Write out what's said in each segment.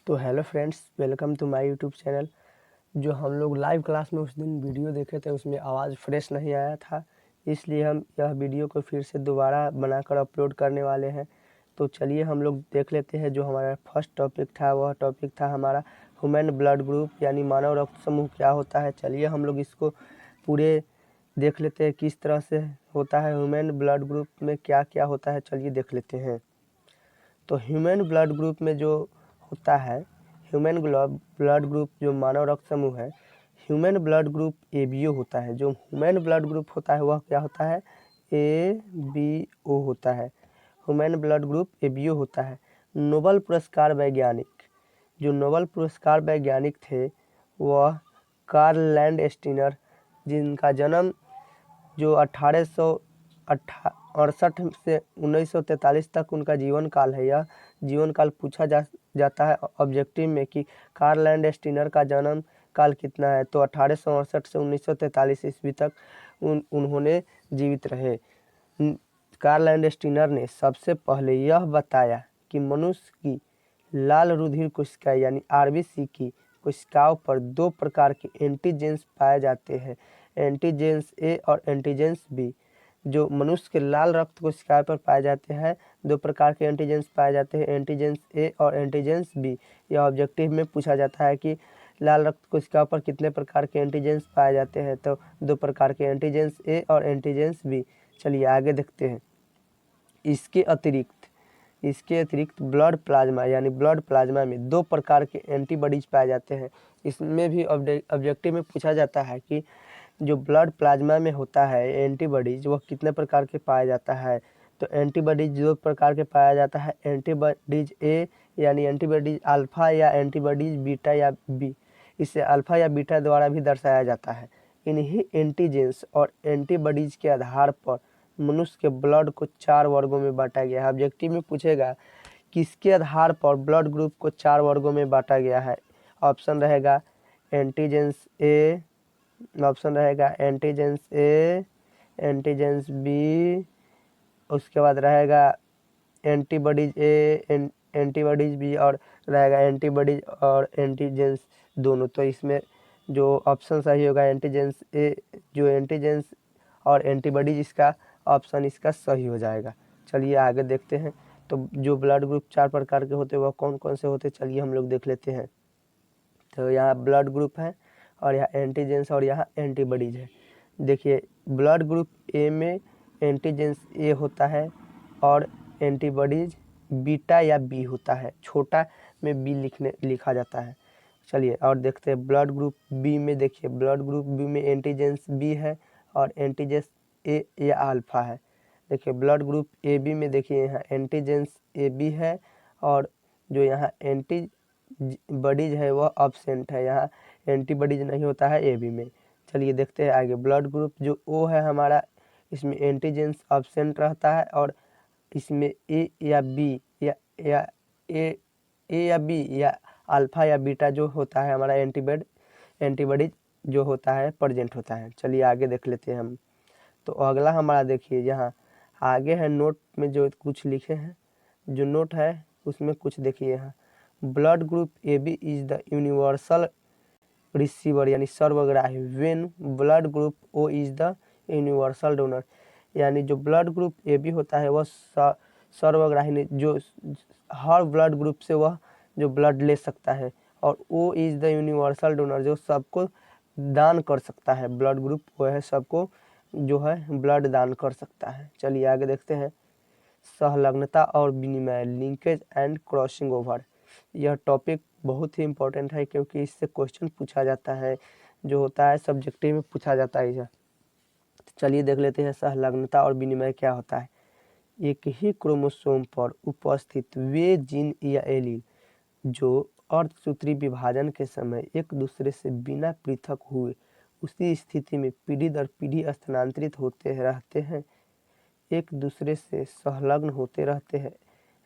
तो hello friends, welcome to my YouTube channel. जो हम लोग लाइव क्लास में उस दिन वीडियो देखे थे उसमें आवाज़ फ्रेश नहीं आया था, इसलिए हम यह वीडियो को फिर से दोबारा बनाकर अपलोड करने वाले हैं। तो चलिए हम लोग देख लेते हैं। जो हमारा फर्स्ट टॉपिक था वह टॉपिक था हमारा ह्यूमन ब्लड ग्रुप यानी मानव रक्त समूह क्या होता है। चलिए हम लोग इसको पूरे देख लेते हैं किस तरह से होता है। ह्यूमन ब्लड ग्रुप में क्या क्या होता है चलिए देख लेते हैं। तो ह्यूमन ब्लड ग्रुप में जो होता है, ह्यूमन ब्लड ग्रुप जो मानव रक्त समूह है, ह्यूमन ब्लड ग्रुप एबीओ होता है। जो ह्यूमन ब्लड ग्रुप होता है वह क्या होता है, एबीओ होता है। ह्यूमन ब्लड ग्रुप एबीओ होता है। नोबेल पुरस्कार वैज्ञानिक, जो नोबेल पुरस्कार वैज्ञानिक थे वह कार्ल लैंडस्टीनर, जिनका जन्म जो 1868 से 1943 तक उनका जीवन काल है। यह जीवन काल पूछा जाता है ऑब्जेक्टिव में कि कार्ल लैंडस्टीनर का जन्म काल कितना है, तो 1868 से 1943 ईस्वी तक उन्होंने जीवित रहे। कार्ल लैंडस्टीनर ने सबसे पहले यह बताया कि मनुष्य की लाल रुधिर कोशिका यानी आरबीसी की कोशिकाओं पर दो प्रकार के एंटीजेंस पाए जाते हैं, एंटीजेंस ए और एंटीजेंस बी। जो मनुष्य के लाल रक्त कोशिकाओं पर पाए जाते हैं, दो प्रकार के एंटीजेंस पाए जाते हैं, एंटीजेंस ए और एंटीजेंस बी। यह ऑब्जेक्टिव में पूछा जाता है कि लाल रक्त कोशिकाओं पर कितने प्रकार के एंटीजेंस पाए जाते हैं, तो दो प्रकार के एंटीजेंस ए और एंटीजेंस बी। चलिए आगे देखते हैं। इसके अतिरिक्त ब्लड प्लाज्मा यानी ब्लड प्लाज्मा में दो प्रकार के एंटीबॉडीज पाए जाते हैं। इसमें भी ऑब्जेक्टिव में पूछा जाता है कि जो ब्लड प्लाज्मा में होता है एंटीबॉडीज वह कितने प्रकार के पाया जाता है, तो एंटीबॉडीज दो प्रकार के पाया जाता है, एंटीबॉडीज ए यानी एंटीबॉडीज अल्फा या एंटीबॉडीज बीटा या बी। इसे अल्फा या बीटा द्वारा भी दर्शाया जाता है। इन्हीं एंटीजेंस और एंटीबॉडीज के आधार पर मनुष्य के ब्लड को 4 वर्गों में बांटा गया है। ऑब्जेक्टिव में पूछेगा किसके आधार पर ब्लड ग्रुप को 4 वर्गों में बांटा गया है। ऑप्शन रहेगा एंटीजेंस ए, ऑप्शन रहेगा एंटीजेंस ए, एंटीजेंस बी, उसके बाद रहेगा एंटीबॉडीज ए, एंटीबॉडीज बी, और रहेगा एंटीबॉडीज और एंटीजेंस दोनों। तो इसमें जो ऑप्शन सही होगा एंटीजेंस ए, जो एंटीजेंस और एंटीबॉडीज, इसका ऑप्शन इसका सही हो जाएगा। चलिए आगे देखते हैं। तो जो ब्लड ग्रुप 4 प्रकार के होते हैं वह कौन कौन से होते हैं चलिए हम लोग देख लेते हैं। तो यहाँ ब्लड ग्रुप है और यहाँ एंटीजेंस और यहाँ एंटीबॉडीज है। देखिए ब्लड ग्रुप ए में एंटीजेंस ए होता है और एंटीबॉडीज बीटा या बी होता है, छोटा में बी लिखा जाता है। चलिए और देखते हैं ब्लड ग्रुप बी में। देखिए ब्लड ग्रुप बी में एंटीजेंस बी है और एंटीजेंस ए या अल्फा है। देखिए ब्लड ग्रुप ए बी में देखिए यहाँ एंटीजेंस ए बी है और जो यहाँ एंटीबॉडीज है वह एब्सेंट है, यहाँ एंटीबॉडीज नहीं होता है ए बी में। चलिए देखते हैं आगे। ब्लड ग्रुप जो ओ है हमारा, इसमें एंटीजेंस एब्सेंट रहता है और इसमें ए या बी या ए या बी या अल्फा या बीटा जो होता है हमारा एंटीबॉडीज जो होता है प्रेजेंट होता है। चलिए आगे देख लेते हैं हम। तो अगला हमारा देखिए यहाँ आगे है नोट में जो कुछ लिखे हैं, जो नोट है उसमें कुछ देखिए यहाँ। Blood group A B is the universal receiver यानी सर्वग्राही, when blood group O is the universal donor. यानी जो ब्लड ग्रुप ए बी होता है वह सर्वग्राही ने जो हर ब्लड ग्रुप से वह जो ब्लड ले सकता है, और O is the universal donor जो सबको दान कर सकता है। ब्लड ग्रुप वो है सबको जो है ब्लड दान कर सकता है। चलिए आगे देखते हैं। संलग्नता और विनिमय, लिंकेज एंड क्रॉसिंग ओवर। यह टॉपिक बहुत ही इम्पोर्टेंट है क्योंकि इससे क्वेश्चन पूछा जाता है, जो होता है सब्जेक्टिव में पूछा जाता है। तो चलिए देख लेते हैं संलग्नता और विनिमय क्या होता है। एक ही क्रोमोसोम पर उपस्थित वे जीन या एलील जो अर्धसूत्री विभाजन के समय एक दूसरे से बिना पृथक हुए उसी स्थिति में पीढ़ी दर पीढ़ी स्थानांतरित होते रहते हैं, एक दूसरे से संलग्न होते रहते हैं।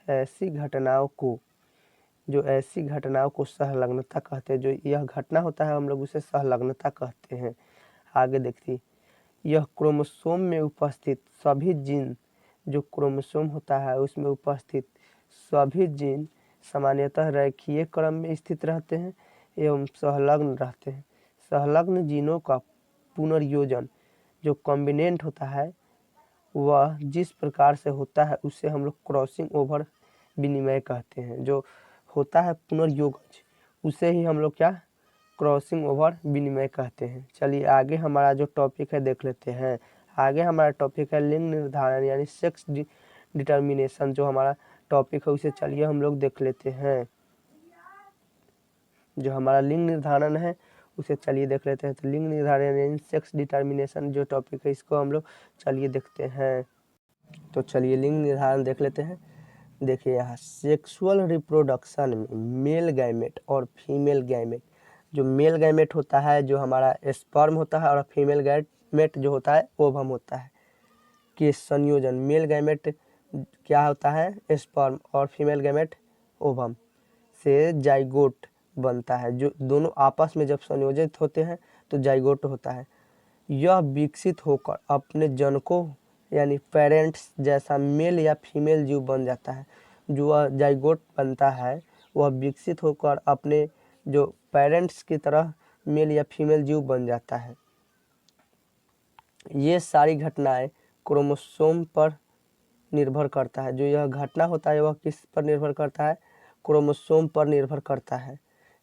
ऐसी घटनाओं को संलग्नता कहते हैं। जो यह घटना होता है हम लोग उसे संलग्नता कहते हैं। आगे देखिए, यह क्रोमोसोम में उपस्थित सभी जीन, जो क्रोमोसोम होता है उसमें उपस्थित सभी जीन सामान्यतः रेखीय क्रम में स्थित रहते हैं एवं संलग्न रहते हैं। संलग्न जीनों का पुनर्योजन जो कॉम्बिनेंट होता है वह जिस प्रकार से होता है उसे हम लोग क्रॉसिंग ओवर विनिमय कहते हैं। जो होता है पुनर्योगज उसे ही हम लोग क्या क्रॉसिंग ओवर विनिमय कहते हैं। चलिए आगे हमारा जो टॉपिक है देख लेते हैं। आगे हमारा टॉपिक है लिंग निर्धारण यानी सेक्स डिटर्मिनेशन। जो हमारा टॉपिक है उसे चलिए हम लोग देख लेते हैं। जो हमारा लिंग निर्धारण है उसे चलिए देख लेते हैं। तो लिंग निर्धारण यानी सेक्स डिटर्मिनेशन जो टॉपिक है इसको हम लोग चलिए देखते हैं। तो चलिए लिंग निर्धारण देख लेते हैं। देखिए यहाँ सेक्सुअल रिप्रोडक्शन में मेल गैमेट और फीमेल गैमेट, जो मेल गैमेट होता है जो हमारा स्पर्म होता है और फीमेल गैमेट जो होता है ओवम होता है के संयोजन। मेल गैमेट क्या होता है स्पर्म और फीमेल गैमेट ओवम से जाइगोट बनता है। जो दोनों आपस में जब संयोजित होते हैं तो जाइगोट होता है। यह विकसित होकर अपने जनकों यानी पेरेंट्स जैसा मेल या फीमेल जीव बन जाता है। जो वह जाइगोट बनता है वह विकसित होकर अपने जो पेरेंट्स की तरह मेल या फीमेल जीव बन जाता है। ये सारी घटनाएं क्रोमोसोम पर निर्भर करता है। जो यह घटना होता है वह किस पर निर्भर करता है, क्रोमोसोम पर निर्भर करता है।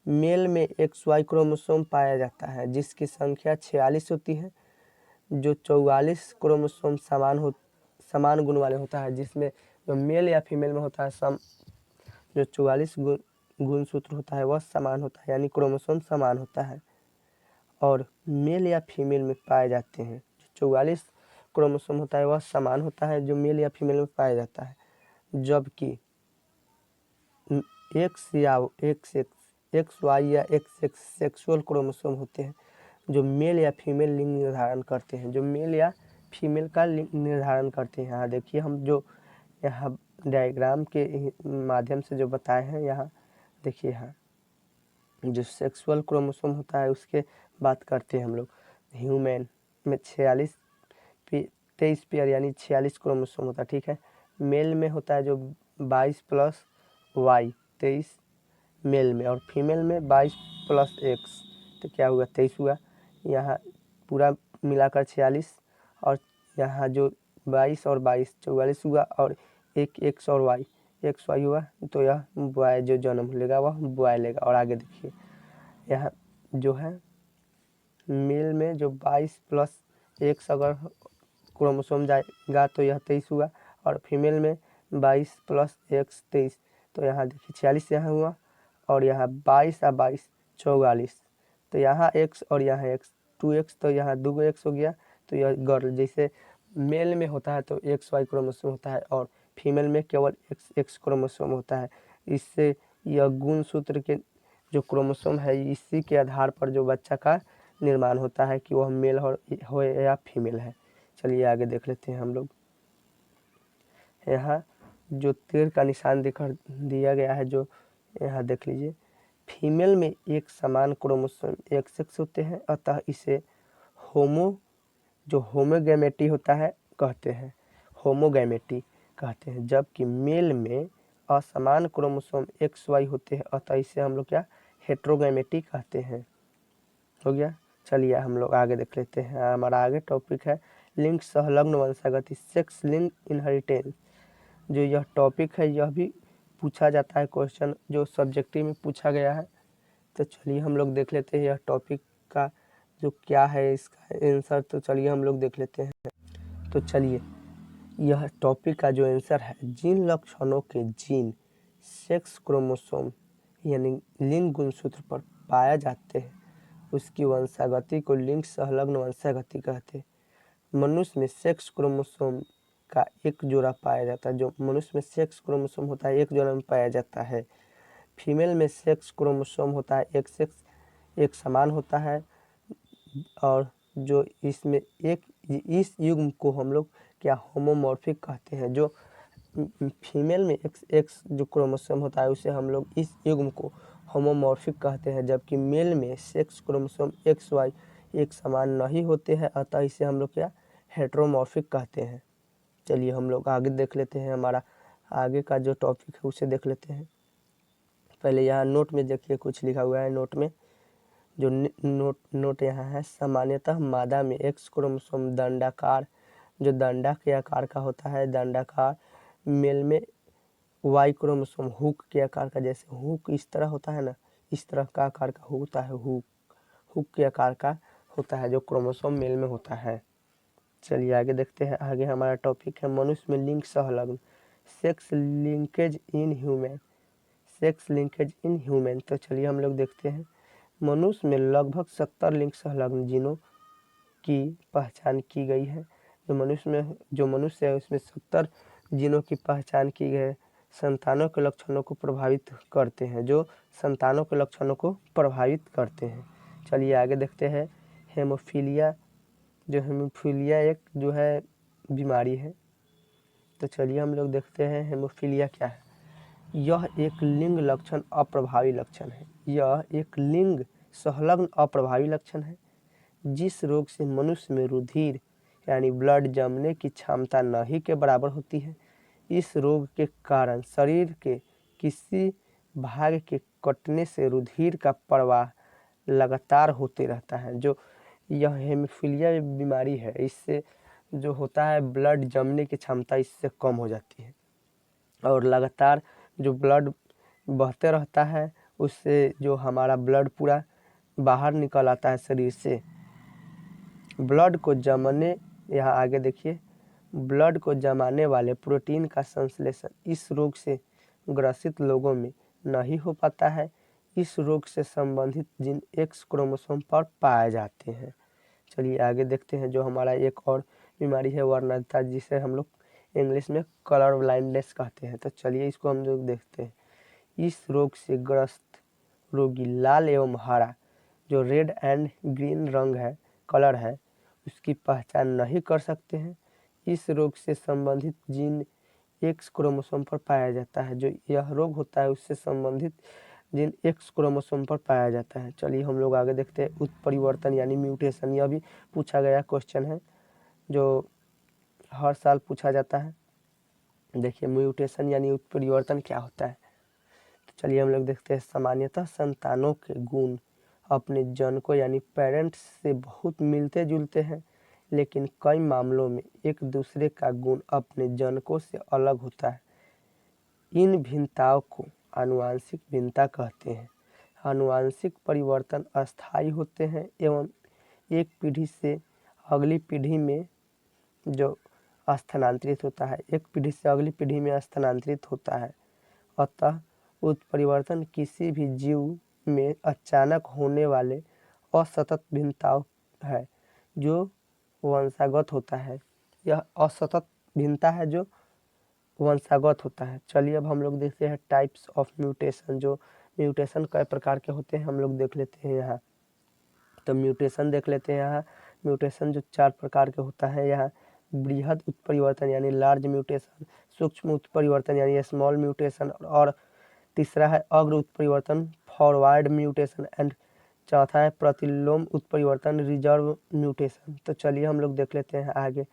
मेल में XY क्रोमोसोम पाया जाता है जिसकी संख्या 46 होती है। जो 44 क्रोमोसोम समान गुण वाले होता है, जिसमें जो मेल या फीमेल में होता है जो 44 गुणसूत्र होता है वह समान होता है यानी क्रोमोसोम समान होता है और मेल या फीमेल में पाए जाते हैं। जो 44 क्रोमोसोम होता है वह समान होता है जो मेल या फीमेल में पाया जाता है। जबकि XY या XX सेक्सुअल क्रोमोसोम होते हैं जो मेल या फीमेल लिंग निर्धारण करते हैं। जो मेल या फीमेल का लिंग निर्धारण करते हैं। यहाँ देखिए हम जो यहाँ डायग्राम के माध्यम से जो बताए हैं, यहाँ देखिए यहाँ जो सेक्सुअल क्रोमोसोम होता है उसके बात करते हैं हम लोग। ह्यूमन में 23 पेयर यानी 46 क्रोमोसोम होता है, ठीक है। मेल में होता है जो 22 + Y 23 मेल में, और फीमेल में 22 + X तो क्या हुआ 23 हुआ। यहाँ पूरा मिलाकर 46 और यहाँ जो 22 और 22 44 हुआ और एक X और Y XY हुआ तो यह बॉय जो जन्म लेगा वह बॉय लेगा। और आगे देखिए यहाँ जो है मेल में जो 22 + X अगर क्रोमोसोम जाएगा तो यह 23 हुआ और फीमेल में 22 + X 23 तो यहाँ देखिए 46 यहाँ हुआ और यहाँ 22 और 22 44 तो यहाँ X और यहाँ X 2X तो यहाँ 2 X हो गया। तो यह गर्ल जैसे मेल में होता है तो XY क्रोमोसोम होता है और फीमेल में केवल XX क्रोमोसोम होता है। इससे यह गुणसूत्र के जो क्रोमोसोम है इसी के आधार पर जो बच्चा का निर्माण होता है कि वह मेल हो या फीमेल है। चलिए आगे देख लेते हैं हम लोग। यहाँ जो तीर का निशान दिया गया है जो यहाँ देख लीजिए। फीमेल में एक समान क्रोमोसोम XX होते हैं, अतः इसे होमोगैमेटी होता है कहते हैं, होमोगैमेटी कहते हैं। जबकि मेल में असमान क्रोमोसोम XY होते हैं, अतः इसे हम लोग क्या हेट्रोगैमेटी कहते हैं। हो गया। चलिए हम लोग आगे देख लेते हैं। हमारा आगे टॉपिक है लिंग संलग्न वंशागति सेक्स लिंक इनहेरिटेंस। जो यह टॉपिक है यह भी पूछा जाता है, क्वेश्चन जो सब्जेक्टिव में पूछा गया है। तो चलिए हम लोग देख लेते हैं यह टॉपिक का जो क्या है इसका आंसर। तो चलिए हम लोग देख लेते हैं। तो चलिए यह टॉपिक का जो आंसर है, जिन लक्षणों के जीन सेक्स क्रोमोसोम यानी लिंग गुणसूत्र पर पाया जाते हैं उसकी वंशागति को लिंग संलग्न वंशागति कहते हैं। मनुष्य में सेक्स क्रोमोसोम का एक जोड़ा पाया जाता है। जो मनुष्य में सेक्स क्रोमोसोम होता है एक जोड़ा में पाया जाता है। फीमेल में सेक्स क्रोमोसोम होता है XX एक समान होता है और जो इसमें इस युग्म को हम लोग क्या होमोमॉर्फिक कहते हैं। जो फीमेल में XX जो क्रोमोसोम होता है उसे हम लोग इस युग्म को होमोमॉर्फिक कहते हैं। जबकि मेल में सेक्स क्रोमोसोम XY एक समान नहीं होते हैं, अतः इसे हम लोग क्या हेट्रोमॉर्फिक कहते हैं। चलिए हम लोग आगे देख लेते हैं। हमारा आगे का जो टॉपिक है उसे देख लेते हैं। पहले यहाँ नोट में देखिए कुछ लिखा हुआ है। नोट में जो नोट यहाँ है, सामान्यतः मादा में एक्स क्रोमोसोम दंडाकार, जो दंडा के आकार का होता है, दंडाकार। मेल में वाई क्रोमोसोम हुक के आकार का, जैसे हुक इस तरह होता है ना, इस तरह का आकार का होता है, हुक के आकार का होता है जो क्रोमोसोम मेल में होता है। चलिए आगे देखते हैं। आगे हमारा टॉपिक है मनुष्य में लिंग सहलग्न, sex linkage in human, sex linkage in human. तो चलिए हम लोग देखते हैं। मनुष्य में लगभग 70 लिंग सहलग्न जीनों की पहचान की गई है। जो मनुष्य है उसमें 70 जीनों की पहचान की गई है, संतानों के लक्षणों को प्रभावित करते हैं, जो संतानों के लक्षणों को प्रभावित करते हैं। चलिए आगे देखते हैं। हेमोफीलिया, जो हेमोफीलिया एक जो है बीमारी है। तो चलिए हम लोग देखते हैं हेमोफीलिया क्या है। यह एक लिंग लक्षण अप्रभावी लक्षण है। यह एक लिंग संलग्न अप्रभावी लक्षण है जिस रोग से मनुष्य में रुधिर यानी ब्लड जमने की क्षमता नहीं के बराबर होती है। इस रोग के कारण शरीर के किसी भाग के कटने से रुधिर का प्रवाह लगातार होते रहता है। जो यह हेमोफीलिया बीमारी है, इससे जो होता है ब्लड जमने की क्षमता इससे कम हो जाती है और लगातार जो ब्लड बहते रहता है उससे जो हमारा ब्लड पूरा बाहर निकल आता है शरीर से। ब्लड को जमने, यहाँ आगे देखिए, ब्लड को जमाने वाले प्रोटीन का संश्लेषण इस रोग से ग्रसित लोगों में नहीं हो पाता है। इस रोग से संबंधित जीन एक्स क्रोमोसोम पर पाए जाते हैं। चलिए आगे देखते हैं। जो हमारा एक और बीमारी है वर्णता, जिसे हम लोग इंग्लिश में कलर ब्लाइंडनेस कहते हैं। तो चलिए इसको हम लोग देखते हैं। इस रोग से ग्रस्त रोगी लाल एवं हरा, जो रेड एंड ग्रीन रंग है, कलर है, उसकी पहचान नहीं कर सकते हैं। इस रोग से संबंधित जीन एक्स क्रोमोसोम पर पाया जाता है। जो यह रोग होता है उससे संबंधित जीन एक्स क्रोमोसोम पर पाया जाता है। चलिए हम लोग आगे देखते हैं। उत्परिवर्तन यानी म्यूटेशन, यह भी पूछा गया क्वेश्चन है जो हर साल पूछा जाता है। देखिए म्यूटेशन यानी उत्परिवर्तन क्या होता है। तो चलिए हम लोग देखते हैं। सामान्यतः संतानों के गुण अपने जनकों यानी पेरेंट्स से बहुत मिलते जुलते हैं, लेकिन कई मामलों में एक दूसरे का गुण अपने जनकों से अलग होता है। इन भिन्नताओं को आनुवंशिक भिन्नता कहते हैं। आनुवंशिक परिवर्तन अस्थायी होते हैं एवं एक पीढ़ी से अगली पीढ़ी में जो स्थानांतरित होता है, एक पीढ़ी से अगली पीढ़ी में स्थानांतरित होता है। अतः उत्परिवर्तन किसी भी जीव में अचानक होने वाले असतत भिन्नताओं है जो वंशागत होता है। यह असतत भिन्नता है जो वंशागत होता है। चलिए अब हम लोग देखते हैं टाइप्स ऑफ म्यूटेशन। जो म्यूटेशन कई प्रकार के होते हैं हम लोग देख लेते हैं यहाँ। तो म्यूटेशन देख लेते हैं यहाँ। म्यूटेशन जो 4 प्रकार के होता है यहाँ। बृहद उत्परिवर्तन यानी लार्ज म्यूटेशन, सूक्ष्म उत्परिवर्तन यानी स्मॉल म्यूटेशन, और तीसरा है अग्र उत्परिवर्तन फॉरवर्ड म्यूटेशन, एंड चौथा है प्रतिलोम उत्परिवर्तन रिजर्व म्यूटेशन। तो चलिए हम लोग देख लेते हैं आगे।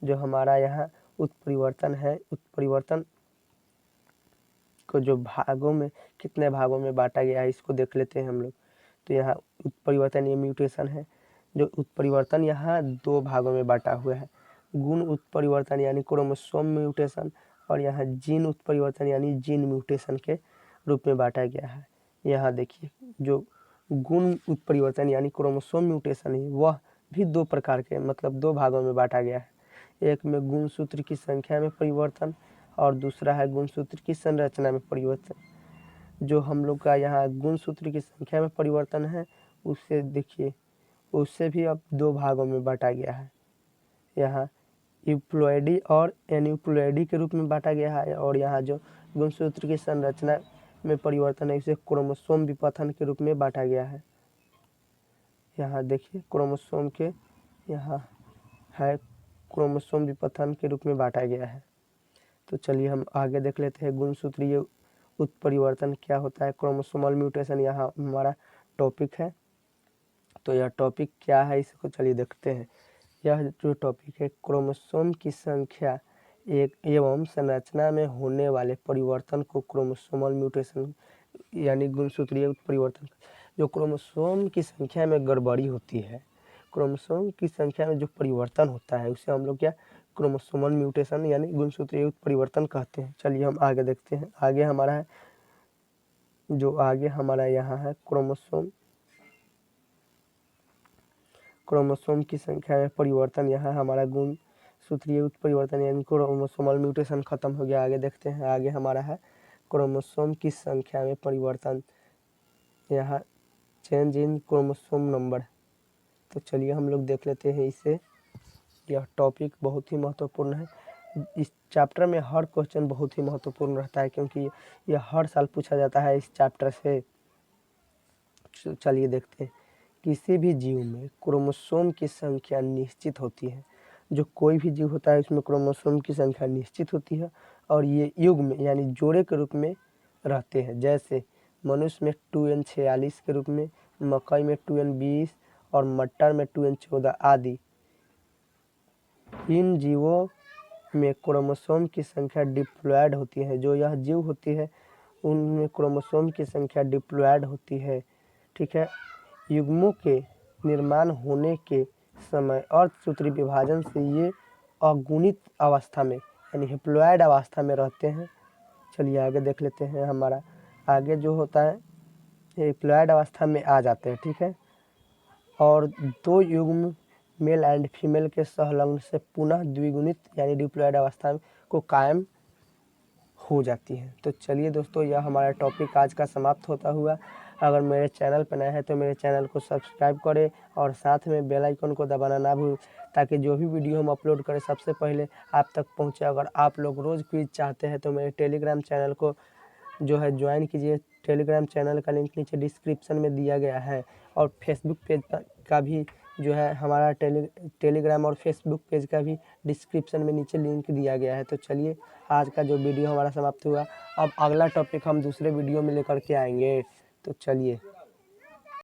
जो हमारा यहाँ उत्परिवर्तन है, उत्परिवर्तन को जो भागों में, कितने भागों में बांटा गया है इसको देख लेते हैं हम लोग। तो यहाँ उत्परिवर्तन ये म्यूटेशन है। जो उत्परिवर्तन यहाँ 2 भागों में बांटा हुआ है। गुण उत्परिवर्तन यानी क्रोमोसोम म्यूटेशन, और यहाँ जीन उत्परिवर्तन यानी जीन म्यूटेशन के रूप में बांटा गया है। यहाँ देखिए जो गुण उत्परिवर्तन यानी क्रोमोसोम म्यूटेशन है वह भी 2 प्रकार के, मतलब 2 भागों में बांटा गया है। एक में गुणसूत्र की संख्या में परिवर्तन और दूसरा है गुणसूत्र की संरचना में परिवर्तन। जो हम लोग का यहाँ गुणसूत्र की संख्या में परिवर्तन है उससे देखिए, उससे भी अब 2 भागों में बांटा गया है। यहाँ यूप्लॉइडी और एन्यूप्लॉइडी के रूप में बांटा गया है, और यहाँ जो गुणसूत्र की संरचना में परिवर्तन है इसे क्रोमोसोम विपथन के रूप में बांटा गया है। यहाँ देखिए क्रोमोसोम के, यहाँ है क्रोमोसोम विपथन के रूप में बांटा गया है। तो चलिए हम आगे देख लेते हैं गुणसूत्रीय उत्परिवर्तन क्या होता है। क्रोमोसोमल म्यूटेशन यहाँ हमारा टॉपिक है। तो यह टॉपिक क्या है इसको चलिए देखते हैं। यह जो टॉपिक है क्रोमोसोम की संख्या एक एवं संरचना में होने वाले परिवर्तन को क्रोमोसोमल म्यूटेशन यानी गुणसूत्रीय उत्परिवर्तन। जो क्रोमोसोम की संख्या में गड़बड़ी होती है, क्रोमोसोम की संख्या में जो परिवर्तन होता है उसे हम लोग क्या क्रोमोसोमल म्यूटेशन यानी गुणसूत्रीय उत्परिवर्तन कहते हैं। चलिए हम आगे देखते हैं। आगे हमारा है यहाँ है क्रोमोसोम की संख्या में परिवर्तन। यहाँ हमारा गुणसूत्रीय उत्परिवर्तन यानी क्रोमोसोमल म्यूटेशन खत्म हो गया। आगे देखते हैं। आगे हमारा है क्रोमोसोम की संख्या में परिवर्तन, यहाँ चेंज इन क्रोमोसोम नंबर। तो चलिए हम लोग देख लेते हैं इसे। यह टॉपिक बहुत ही महत्वपूर्ण है। इस चैप्टर में हर क्वेश्चन बहुत ही महत्वपूर्ण रहता है क्योंकि यह हर साल पूछा जाता है इस चैप्टर से। चलिए देखते हैं। किसी भी जीव में क्रोमोसोम की संख्या निश्चित होती है। जो कोई भी जीव होता है उसमें क्रोमोसोम की संख्या निश्चित होती है और ये युग्म यानी जोड़े के रूप में रहते हैं। जैसे मनुष्य में 2n46 के रूप में, मकई में 2n20 और मटर में 2n14 आदि। इन जीवों में क्रोमोसोम की संख्या डिप्लॉयड होती है। जो यह जीव होती है उनमें क्रोमोसोम की संख्या डिप्लॉयड होती है। ठीक है। युग्मों के निर्माण होने के समय अर्धसूत्री विभाजन से ये अगुणित अवस्था में यानी हैप्लॉयड अवस्था में रहते हैं। चलिए आगे देख लेते हैं। हमारा आगे जो होता है हैप्लॉयड अवस्था में आ जाते हैं। ठीक है। और दो युग्म मेल एंड फीमेल के सहलग्न से पुनः द्विगुणित यानी डिप्लॉयड अवस्था को कायम हो जाती है। तो चलिए दोस्तों, यह हमारा टॉपिक आज का समाप्त होता हुआ। अगर मेरे चैनल पर नए हैं तो मेरे चैनल को सब्सक्राइब करें और साथ में बेल आइकन को दबाना ना भूलें ताकि जो भी वीडियो हम अपलोड करें सबसे पहले आप तक पहुंचे। अगर आप लोग रोज़ क्विज चाहते हैं तो मेरे टेलीग्राम चैनल को जो है ज्वाइन कीजिए। टेलीग्राम चैनल का लिंक नीचे डिस्क्रिप्शन में दिया गया है और फेसबुक पेज का भी जो है हमारा टेलीग्राम और फेसबुक पेज का भी डिस्क्रिप्शन में नीचे लिंक दिया गया है। तो चलिए आज का जो वीडियो हमारा समाप्त हुआ। अब अगला टॉपिक हम दूसरे वीडियो में लेकर के आएंगे। तो चलिए।